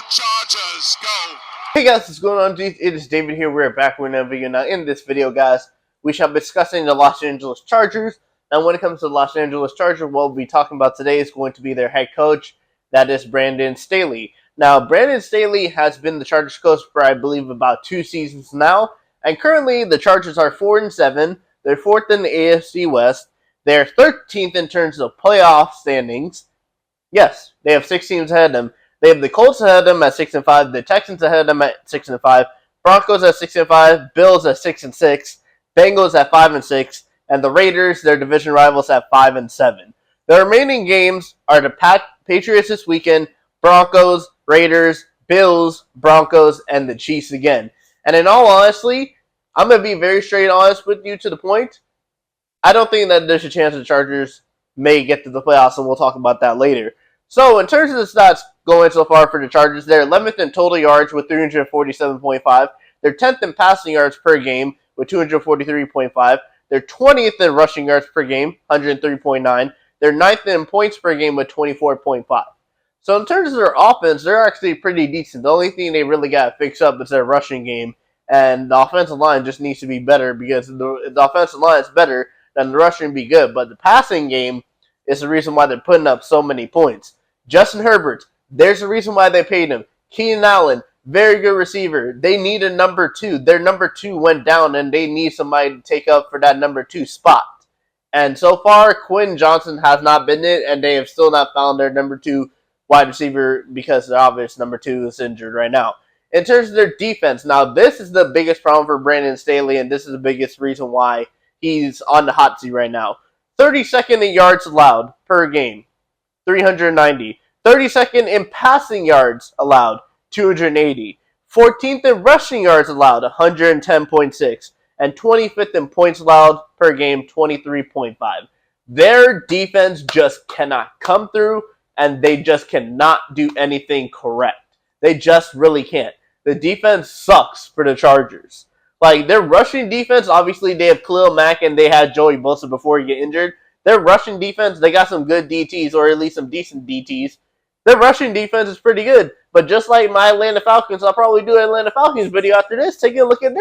Chargers, go. Hey guys, what's going on? It is David here. We're back with another video. Now, in this video, guys, we shall be discussing the Los Angeles Chargers. Now, when it comes to the Los Angeles Chargers, what we'll be talking about today is going to be their head coach. That is Brandon Staley. Now, Brandon Staley has been the Chargers coach for, I believe, about 2 seasons now. And currently, the Chargers are 4-7. They're 4th in the AFC West. They're 13th in terms of playoff standings. Yes, they have 6 teams ahead of them. They have the Colts ahead of them at 6-5, the Texans ahead of them at 6-5, Broncos at 6-5, Bills at 6-6, Bengals at 5-6, and the Raiders, their division rivals, at 5-7. The remaining games are the Patriots this weekend, Broncos, Raiders, Bills, Broncos, and the Chiefs again. And in all honesty, I'm going to be very straight honest with you to the point. I don't think that there's a chance the Chargers may get to the playoffs, and we'll talk about that later. So, in terms of the stats going so far for the Chargers, they're 11th in total yards with 347.5. They're 10th in passing yards per game with 243.5. They're 20th in rushing yards per game, 103.9. They're 9th in points per game with 24.5. So, in terms of their offense, they're actually pretty decent. The only thing they really got to fix up is their rushing game, and the offensive line just needs to be better because the offensive line is better, then the rushing be good. But the passing game is the reason why they're putting up so many points. Justin Herbert, there's a reason why they paid him. Keenan Allen, very good receiver. They need a number 2. Their number 2 went down, and they need somebody to take up for that number 2 spot. And so far, Quinn Johnson has not been it, and they have still not found their number 2 wide receiver because their obvious number 2 is injured right now. In terms of their defense, now this is the biggest problem for Brandon Staley, and this is the biggest reason why he's on the hot seat right now. 32nd in yards allowed per game, 390. 32nd in passing yards allowed, 280. 14th in rushing yards allowed, 110.6. And 25th in points allowed per game, 23.5. Their defense just cannot come through, and they just cannot do anything correct. They just really can't. The defense sucks for the Chargers. Like, their rushing defense, obviously they have Khalil Mack and they had Joey Bosa before he get injured. Their rushing defense, they got some good DTs, or at least some decent DTs. Their rushing defense is pretty good. But just like my Atlanta Falcons, I'll probably do an Atlanta Falcons video after this, taking a look at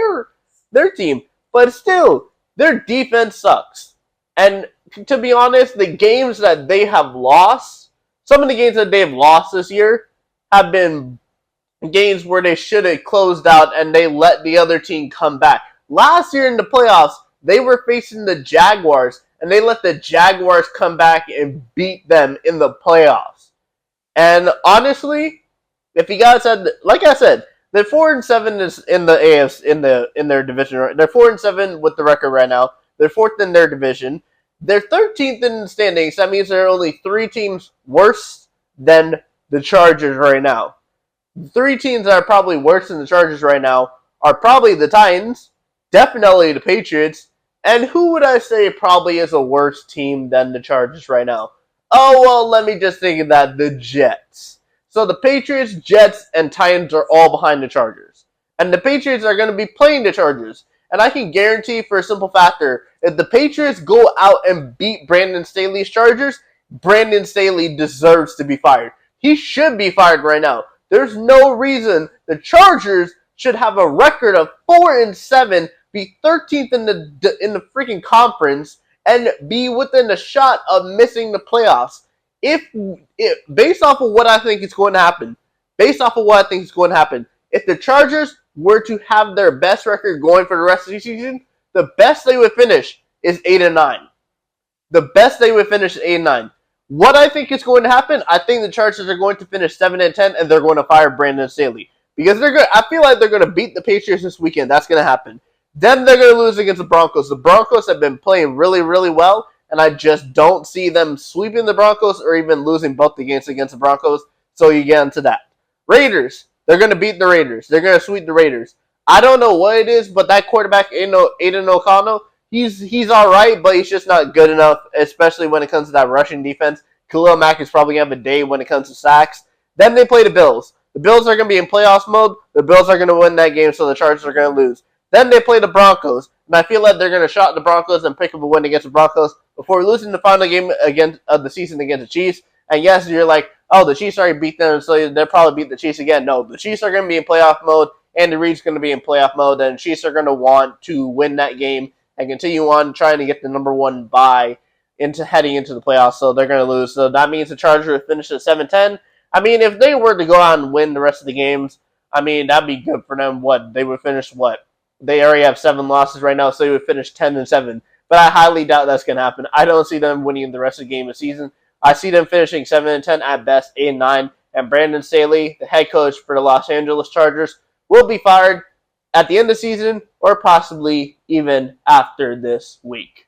their team. But still, their defense sucks. And to be honest, the games that they have lost, some of the games that they've lost this year have been games where they should have closed out and they let the other team come back. Last year in the playoffs, they were facing the Jaguars, and they let the Jaguars come back and beat them in the playoffs. And honestly, if you guys had, like I said, they're 4-7 is in the AFC in their division. They're 4-7 with the record right now. They're 4th in their division. They're 13th in the standings. That means there are only 3 teams worse than the Chargers right now. The 3 teams that are probably worse than the Chargers right now are probably the Titans, definitely the Patriots, and who would I say probably is a worse team than the Chargers right now? Oh, well, let me just think of that, the Jets. So the Patriots, Jets, and Titans are all behind the Chargers. And the Patriots are going to be playing the Chargers. And I can guarantee for a simple factor, if the Patriots go out and beat Brandon Staley's Chargers, Brandon Staley deserves to be fired. He should be fired right now. There's no reason the Chargers should have a record of 4-7, be 13th in the freaking conference, and be within a shot of missing the playoffs. If based off of what I think is going to happen, if the Chargers were to have their best record going for the rest of the season, the best they would finish is 8-9. The best they would finish is 8-9. What I think is going to happen, I think the Chargers are going to finish 7-10, and they're going to fire Brandon Staley. Because I feel like they're going to beat the Patriots this weekend. That's going to happen. Then they're going to lose against the Broncos. The Broncos have been playing really, really well, and I just don't see them sweeping the Broncos or even losing both the games against the Broncos, so you get into that. Raiders, they're going to beat the Raiders. They're going to sweep the Raiders. I don't know what it is, but that quarterback, Aiden O'Connell, he's all right, but he's just not good enough, especially when it comes to that rushing defense. Khalil Mack is probably going to have a day when it comes to sacks. Then they play the Bills. The Bills are going to be in playoffs mode. The Bills are going to win that game, so the Chargers are going to lose. Then they play the Broncos, and I feel like they're going to shot the Broncos and pick up a win against the Broncos before losing the final game of the season against the Chiefs. And yes, you're like, oh, the Chiefs already beat them, so they'll probably beat the Chiefs again. No, the Chiefs are going to be in playoff mode. Andy Reid's going to be in playoff mode, and the Chiefs are going to want to win that game and continue on trying to get the number one bye into heading into the playoffs, so they're going to lose. So that means the Chargers would finish at 7-10. I mean, if they were to go out and win the rest of the games, I mean, that'd be good for them. What? They would finish what? They already have 7 losses right now, so they would finish 10-7. But I highly doubt that's going to happen. I don't see them winning the rest of the game of the season. I see them finishing 7-10 at best, 8-9. And Brandon Staley, the head coach for the Los Angeles Chargers, will be fired at the end of the season or possibly even after this week.